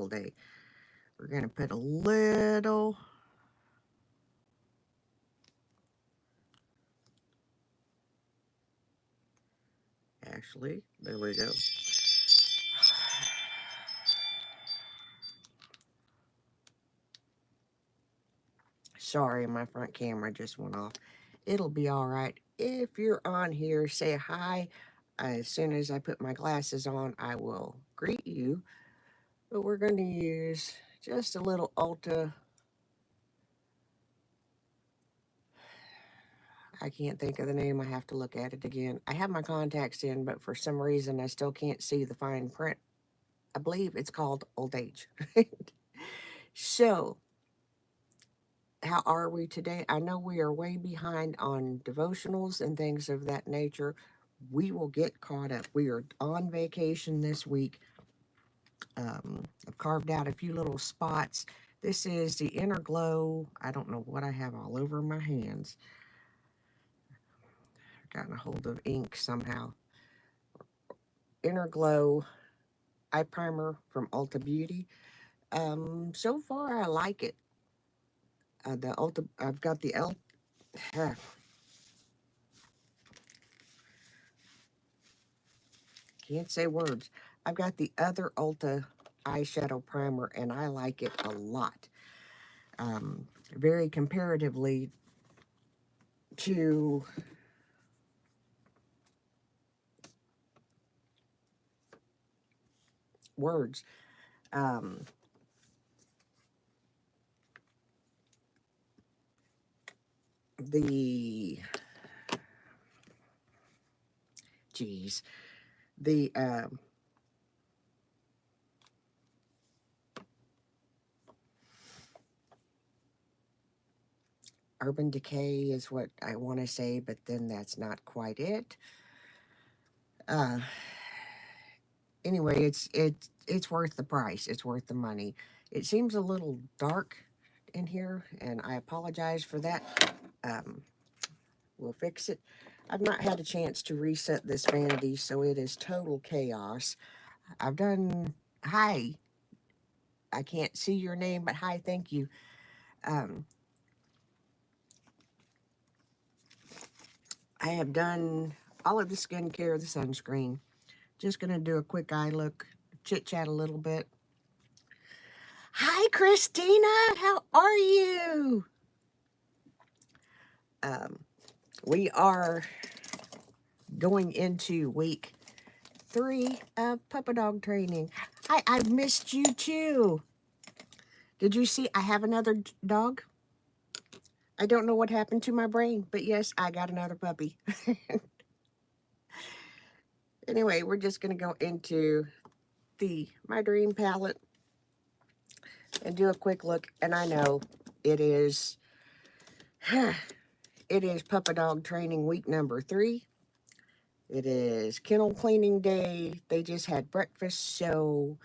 all day. We're going to put a little actually, there we go. Sorry, my front camera just went off. It'll be all right. If you're on here, say hi. As soon as I put my glasses on, I will greet you. But we're going to use just a little Ulta. I can't think of the name. I have to look at it again. I have my contacts in, but for some reason I still can't see the fine print. I believe it's called Old Age. So, how are we today? I know we are way behind on devotionals and things of that nature. We will get caught up. We are on vacation this week. I've carved out a few little spots. This is the Inner Glow. I don't know what I have all over my hands. I've gotten a hold of ink somehow. Inner Glow eye primer from Ulta Beauty. So far I like it. The Ulta, I've got the can't say words. I've got the other Ulta eyeshadow primer, and I like it a lot. Very comparatively to words. The geez, the Urban Decay is what I want to say, but then that's not quite it. Uh, anyway, it's worth the price. It's worth the money. It seems a little dark in here, and I apologize for that. We'll fix it. I've not had a chance to reset this vanity, so it is total chaos. I've done, hi, I can't see your name, but hi, thank you. Um, I have done all of the skincare, the sunscreen. Just going to do a quick eye look, chit chat a little bit. Hi, Christina. How are you? We are going into week 3 of Puppy Dog training. Hi, I've missed you too. Did you see I have another dog? I don't know what happened to my brain, but yes, I got another puppy. Anyway, we're just going to go into my dream palette and do a quick look. And I know it is Puppy Dog training week number 3. It is kennel cleaning day. They just had breakfast. So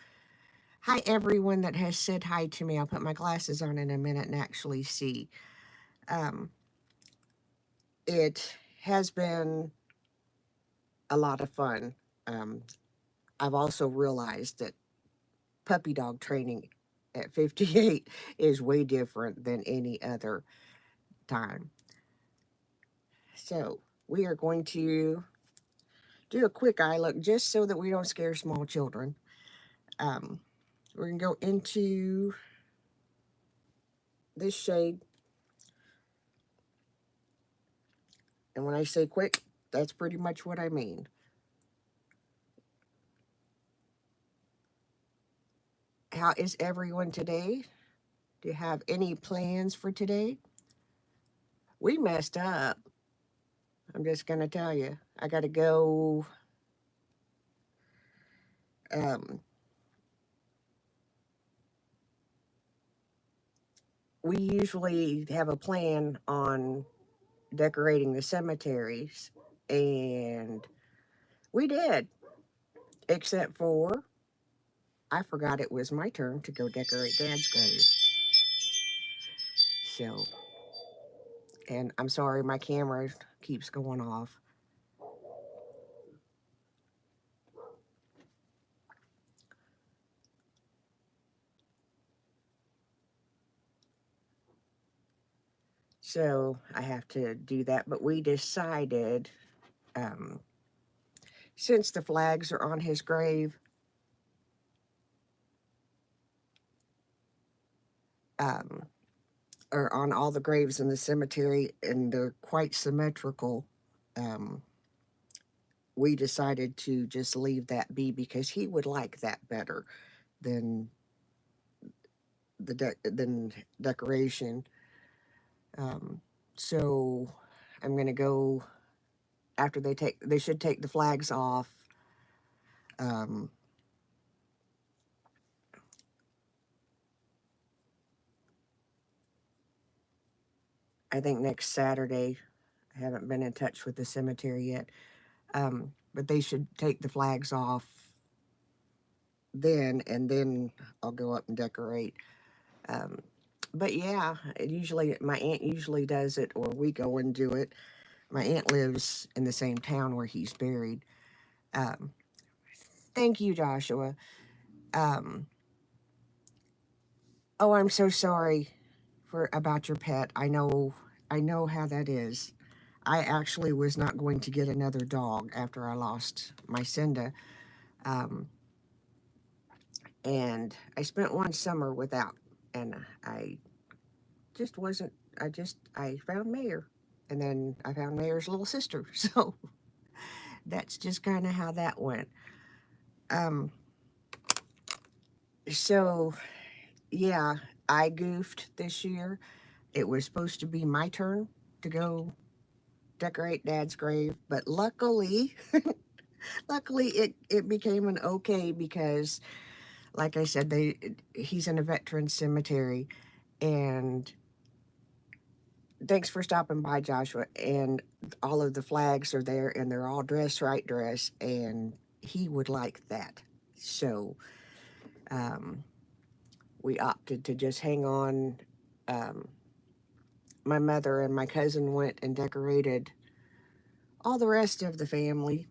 hi everyone that has said hi to me. I'll put my glasses on in a minute and actually see. It has been a lot of fun. I've also realized that puppy dog training at 58 is way different than any other time. So we are going to do a quick eye look just so that we don't scare small children. We're going to go into this shade. And when I say quick, that's pretty much what I mean. How is everyone today? Do you have any plans for today? We messed up. I'm just going to tell you. I got to go. We usually have a plan on decorating the cemeteries, and we did, except for I forgot it was my turn to go decorate Dad's grave. So, and I'm sorry, my camera keeps going off. So I have to do that. But we decided, um, since the flags are on his grave, um, or on all the graves in the cemetery, and they're quite symmetrical, um, we decided to just leave that be because he would like that better than than decoration. Um, so I'm gonna go after they should take the flags off. Um, I think next Saturday. I haven't been in touch with the cemetery yet, but they should take the flags off then, and then I'll go up and decorate. Um, but yeah, my aunt usually does it, or we go and do it. My aunt lives in the same town where he's buried. Um, thank you, Joshua. Um, oh, I'm so sorry for about your pet. I know how that is. I actually was not going to get another dog after I lost my Cinda. Um, and I spent one summer without, and I just wasn't. I found Mayor, and then I found Mayor's little sister. So that's just kind of how that went. Um, so yeah, I goofed this year. It was supposed to be my turn to go decorate Dad's grave, but luckily it became an okay because, like I said, he's in a veteran cemetery, and thanks for stopping by, Joshua. And all of the flags are there, and they're all right dress, and he would like that. So um, we opted to just hang on. Um, my mother and my cousin went and decorated all the rest of the family,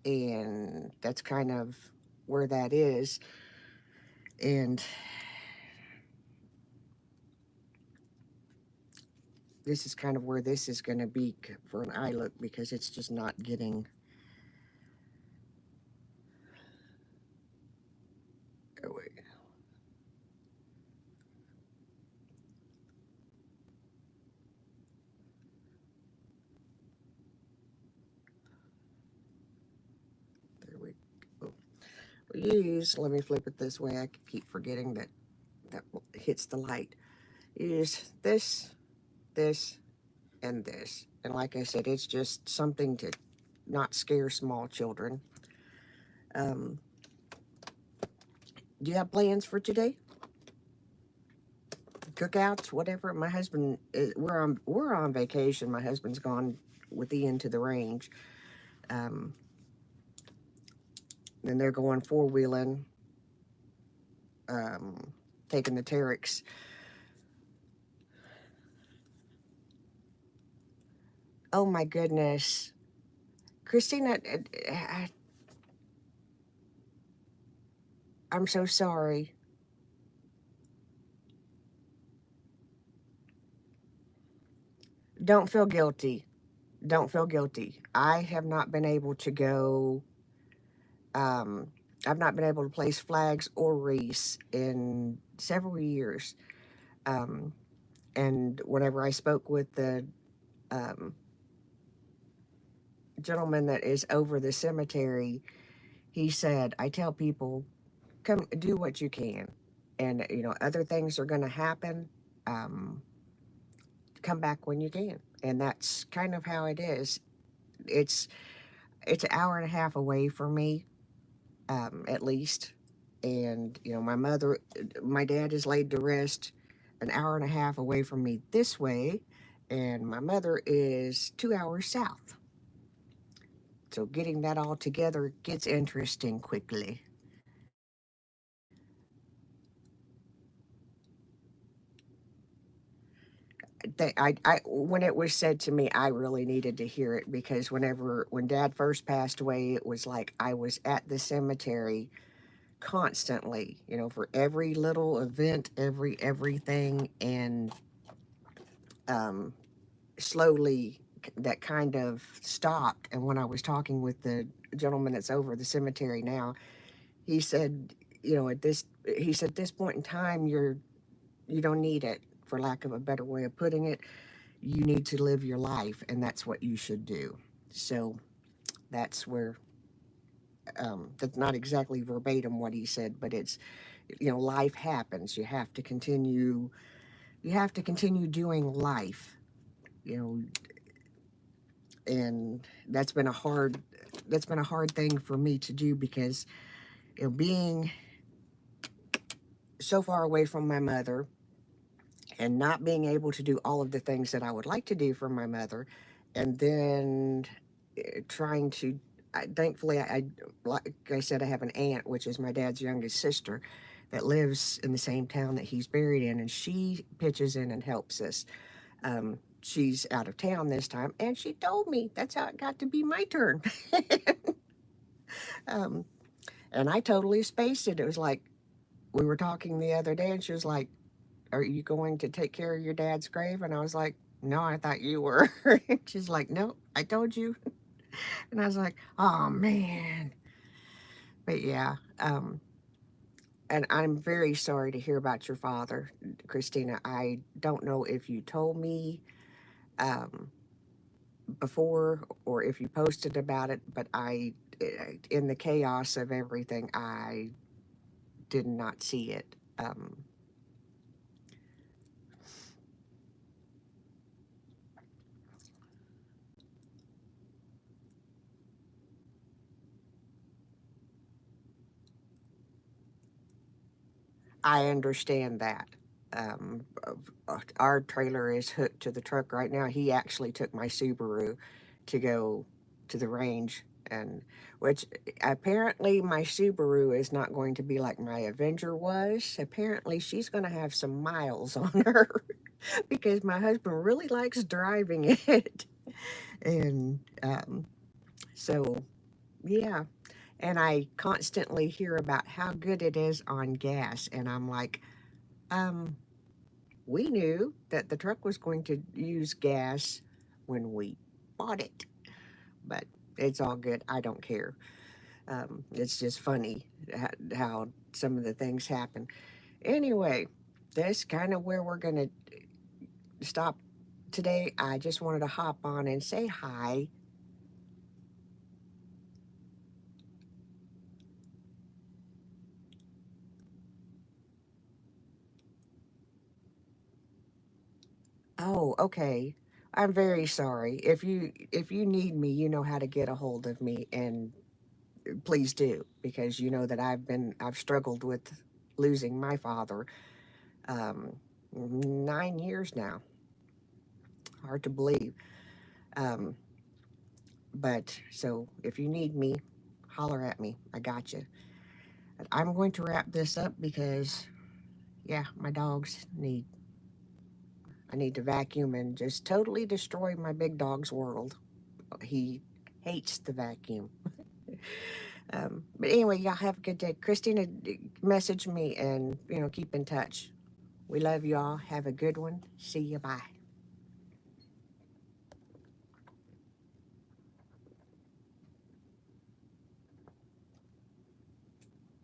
and that's kind of where that is. And this is kind of where this is going to be for an eye look because it's just not getting. Oh, wait. There we go. Use, let me flip it this way. I keep forgetting that hits the light. Use this, and this. And like I said, it's just something to not scare small children. Um, do you have plans for today? Cookouts, whatever. My husband, we're on vacation. My husband's gone with Ian to the range. Um, and they're going four wheeling, um, taking the Terex. Oh my goodness, Christina, I'm so sorry. Don't feel guilty. Don't feel guilty. I have not been able to go. Um, I've not been able to place flags or wreaths in several years. Um, and whenever I spoke with the um, gentleman that is over the cemetery, he said, I tell people, come do what you can. And, other things are going to happen. Um, come back when you can. And that's kind of how it is. It's, it's an hour and a half away from me, at least. And, my dad is laid to rest an hour and a half away from me this way. And my mother is 2 hours south. So getting that all together gets interesting quickly. When it was said to me, I really needed to hear it because when Dad first passed away, it was like I was at the cemetery constantly, for every little event, everything, and um, slowly that kind of stopped. And when I was talking with the gentleman that's over the cemetery now, he said, he said, at this point in time, you don't need it, for lack of a better way of putting it. You need to live your life, and that's what you should do. So that's where, that's not exactly verbatim what he said, but it's, life happens. You have to continue doing life, you know, and that's been a hard thing for me to do, because, being so far away from my mother and not being able to do all of the things that I would like to do for my mother, and then trying to. Thankfully, like I said, I have an aunt, which is my dad's youngest sister, that lives in the same town that he's buried in, and she pitches in and helps us. She's out of town this time, and she told me that's how it got to be my turn. um, and I totally spaced it. It was like we were talking the other day, and she was like, "Are you going to take care of your dad's grave?" And I was like, "No, I thought you were." She's like, "No, I told you." And I was like, "Oh man." But yeah, and I'm very sorry to hear about your father, Christina. I don't know if you told me um, before or if you posted about it, but in the chaos of everything, I did not see it. I understand that. Our trailer is hooked to the truck right now. He actually took my Subaru to go to the range, and which apparently my Subaru is not going to be like my Avenger was. Apparently, she's going to have some miles on her because my husband really likes driving it. And so, yeah. And I constantly hear about how good it is on gas. And I'm like, um, we knew that the truck was going to use gas when we bought it, but it's all good. I don't care. It's just funny how some of the things happen. Anyway, that's kind of where we're going to stop today. I just wanted to hop on and say hi. Oh, okay. I'm very sorry. If you need me, you know how to get a hold of me, and please do, because you know that I've struggled with losing my father, um 9 years now. Hard to believe. Um but so if you need me, holler at me. I got you. I'm going to wrap this up because yeah, my dogs need I need to vacuum and just totally destroy my big dog's world. He hates the vacuum. But anyway, y'all have a good day. Christina, message me and keep in touch. We love y'all. Have a good one. See you. Bye.